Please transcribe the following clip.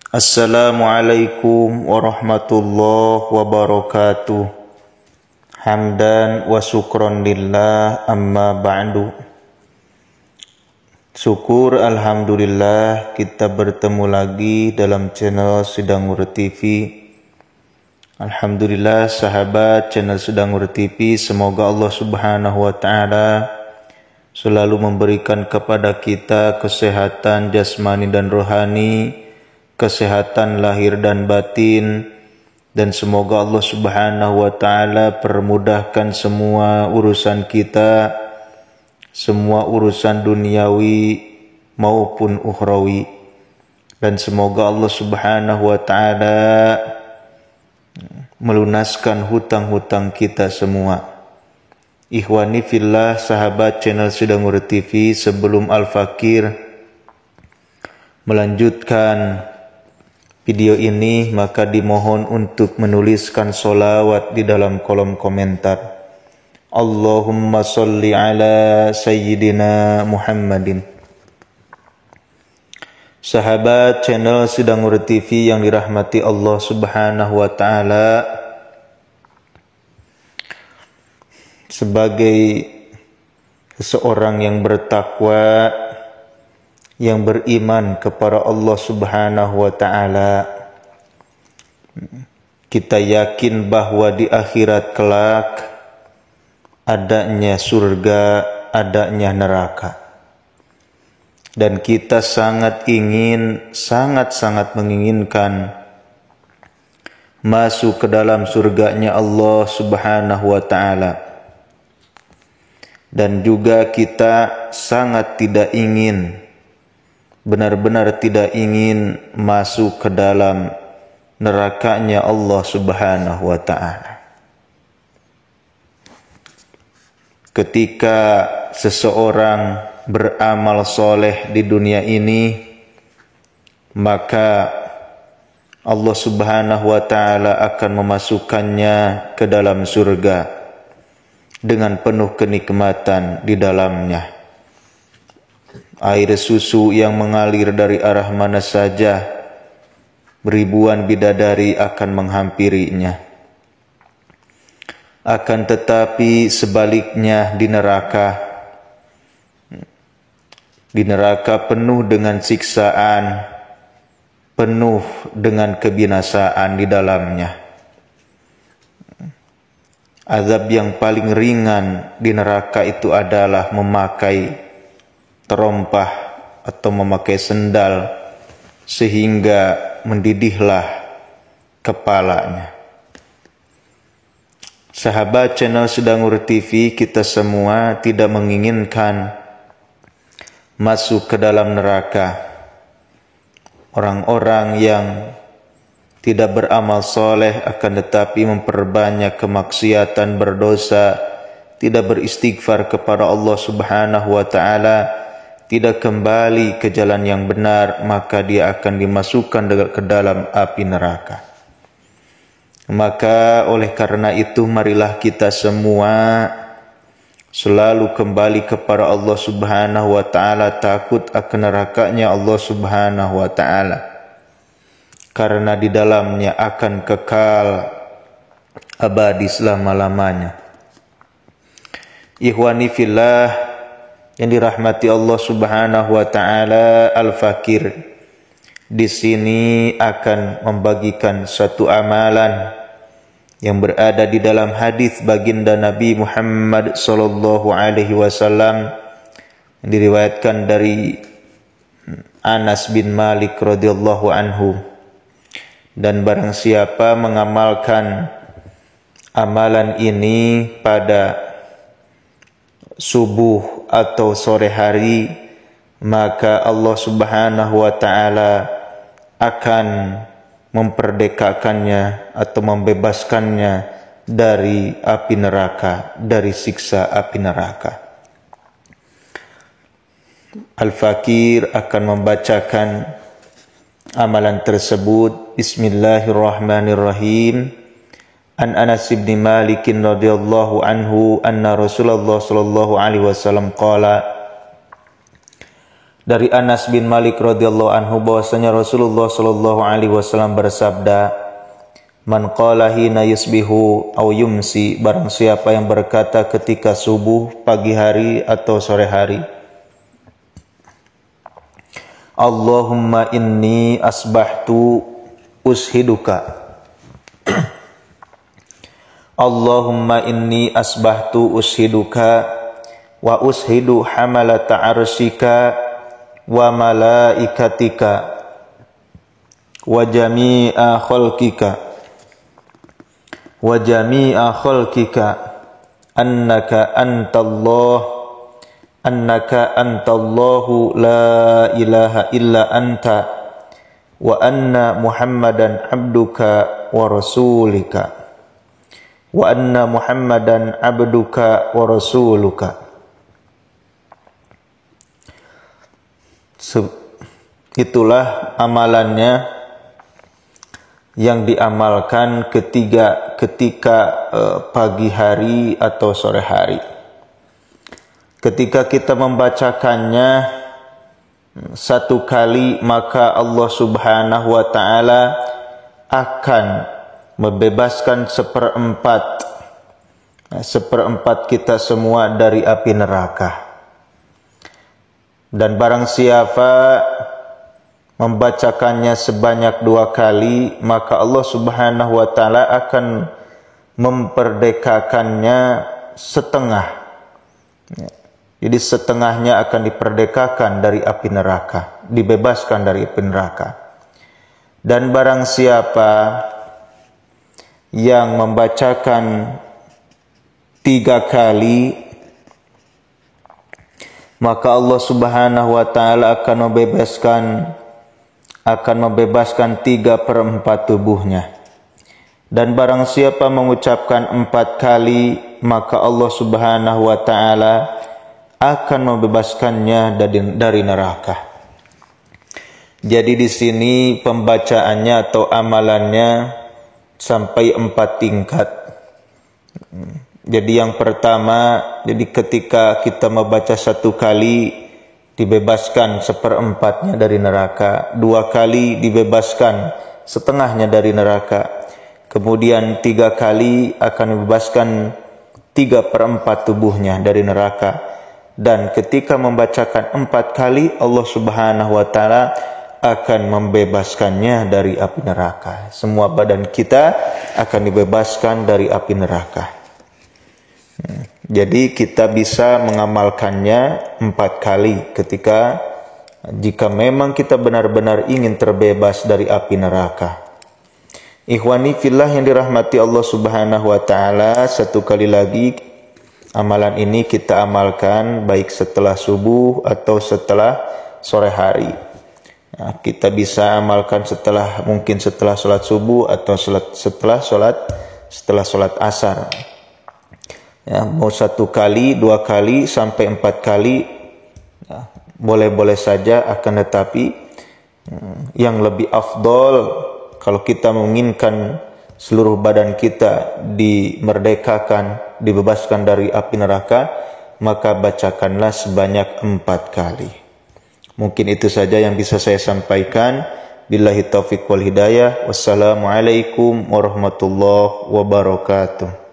Assalamualaikum warahmatullahi wabarakatuh. Hamdan wa syukron lillah, amma ba'du. Syukur alhamdulillah kita bertemu lagi dalam channel Sudangur TV. Alhamdulillah sahabat channel Sudangur TV, semoga Allah Subhanahu wa taala selalu memberikan kepada kita kesehatan jasmani dan rohani, kesehatan lahir dan batin, dan semoga Allah Subhanahu wa taala permudahkan semua urusan kita, semua urusan duniawi maupun ukhrawi, dan semoga Allah Subhanahu wa taala melunaskan hutang-hutang kita semua. Ikhwani fillah, sahabat channel Sudangur TV, sebelum Al-Fakir melanjutkan video ini, maka dimohon untuk menuliskan sholawat di dalam kolom komentar. Allahumma salli ala Sayyidina Muhammadin. Sahabat channel Sudangur TV yang dirahmati Allah Subhanahu wa taala, sebagai seseorang yang bertakwa, yang beriman kepada Allah Subhanahu wa taala, kita yakin bahwa di akhirat kelak adanya surga, adanya neraka. Dan kita sangat menginginkan masuk ke dalam surganya Allah Subhanahu wa taala. Dan juga kita sangat tidak ingin, benar-benar tidak ingin masuk ke dalam nerakanya Allah Subhanahu wa taala. Ketika seseorang beramal soleh di dunia ini, maka Allah Subhanahu wa taala akan memasukkannya ke dalam surga dengan penuh kenikmatan di dalamnya. Air susu yang mengalir dari arah mana saja, ribuan bidadari akan menghampirinya. Akan tetapi sebaliknya di neraka penuh dengan siksaan, penuh dengan kebinasaan di dalamnya. Azab yang paling ringan di neraka itu adalah memakai terompah atau memakai sendal sehingga mendidihlah kepalanya. Sahabat channel Sudangur TV, kita semua tidak menginginkan masuk ke dalam neraka. Orang-orang yang tidak beramal soleh akan tetapi memperbanyak kemaksiatan, berdosa, tidak beristighfar kepada Allah Subhanahu wa taala, tidak kembali ke jalan yang benar, maka dia akan dimasukkan ke dalam api neraka. Maka oleh karena itu, marilah kita semua selalu kembali kepada Allah Subhanahu wa taala, takut akan nerakanya Allah Subhanahu wa taala, karena di dalamnya akan kekal abadi selama-lamanya. Ikhwani fillah yang dirahmati Allah Subhanahu wa taala, Al-Fakir di sini akan membagikan satu amalan yang berada di dalam hadis baginda Nabi Muhammad sallallahu alaihi wasallam, yang diriwayatkan dari Anas bin Malik radhiyallahu anhu. Dan barang siapa mengamalkan amalan ini pada subuh atau sore hari, maka Allah Subhanahu wa taala akan memperdekakannya atau membebaskannya dari api neraka, dari siksa api neraka. Al-Fakir akan membacakan amalan tersebut. Bismillahirrahmanirrahim. An Anas bin Malik radhiyallahu anhu anna Rasulullah sallallahu alaihi wasallam qala Dari Anas bin Malik radhiyallahu anhu bahwasanya Rasulullah sallallahu alaihi wasallam bersabda, "Man qala hina yusbihu aw yumsi," barang siapa yang berkata ketika subuh, pagi hari atau sore hari, "Allahumma inni asbahtu ushiduka." Allahumma inni asbahtu ushiduka wa ushidu hamalata arsyika wa malaikatika wa jami'a khalqika annaka antallahu la ilaha illa anta wa anna muhammadan abduka wa rasulika Itulah amalannya yang diamalkan ketika pagi hari atau sore hari. Ketika kita membacakannya satu kali, maka Allah Subhanahu wa ta'ala akan membebaskan seperempat kita semua dari api neraka. Dan barang siapa membacakannya sebanyak 2 kali, maka Allah Subhanahu wa ta'ala akan memperdekakannya setengah. Jadi setengahnya akan diperdekakan dari api neraka, dibebaskan dari api neraka. Dan barang siapa yang membacakan 3 kali, maka Allah Subhanahu wa ta'ala akan membebaskan 3/4 tubuhnya. Dan barang siapa mengucapkan 4 kali, maka Allah Subhanahu wa ta'ala akan membebaskannya dari neraka. Jadi di sini pembacaannya atau amalannya sampai 4 tingkat. Jadi yang pertama, jadi ketika kita membaca 1 kali, dibebaskan 1/4-nya dari neraka. 2 kali dibebaskan setengahnya dari neraka. Kemudian 3 kali akan membebaskan 3/4 tubuhnya dari neraka. Dan ketika membacakan 4 kali, Allah Subhanahu wa ta'ala akan membebaskannya dari api neraka. Semua badan kita akan dibebaskan dari api neraka. Jadi kita bisa mengamalkannya 4 kali jika memang kita benar-benar ingin terbebas dari api neraka. Ikhwani fillah yang dirahmati Allah Subhanahu wa ta'ala, satu kali lagi amalan ini kita amalkan baik setelah subuh atau setelah sore hari. Nah, kita bisa amalkan mungkin setelah sholat subuh atau setelah sholat asar. Ya, mau 1 kali, 2 kali, sampai 4 kali, ya, boleh-boleh saja. Akan tetapi yang lebih afdol, kalau kita menginginkan seluruh badan kita dimerdekakan, dibebaskan dari api neraka, maka bacakanlah sebanyak 4 kali. Mungkin itu saja yang bisa saya sampaikan. Billahi taufiq wal hidayah. Wassalamualaikum warahmatullahi wabarakatuh.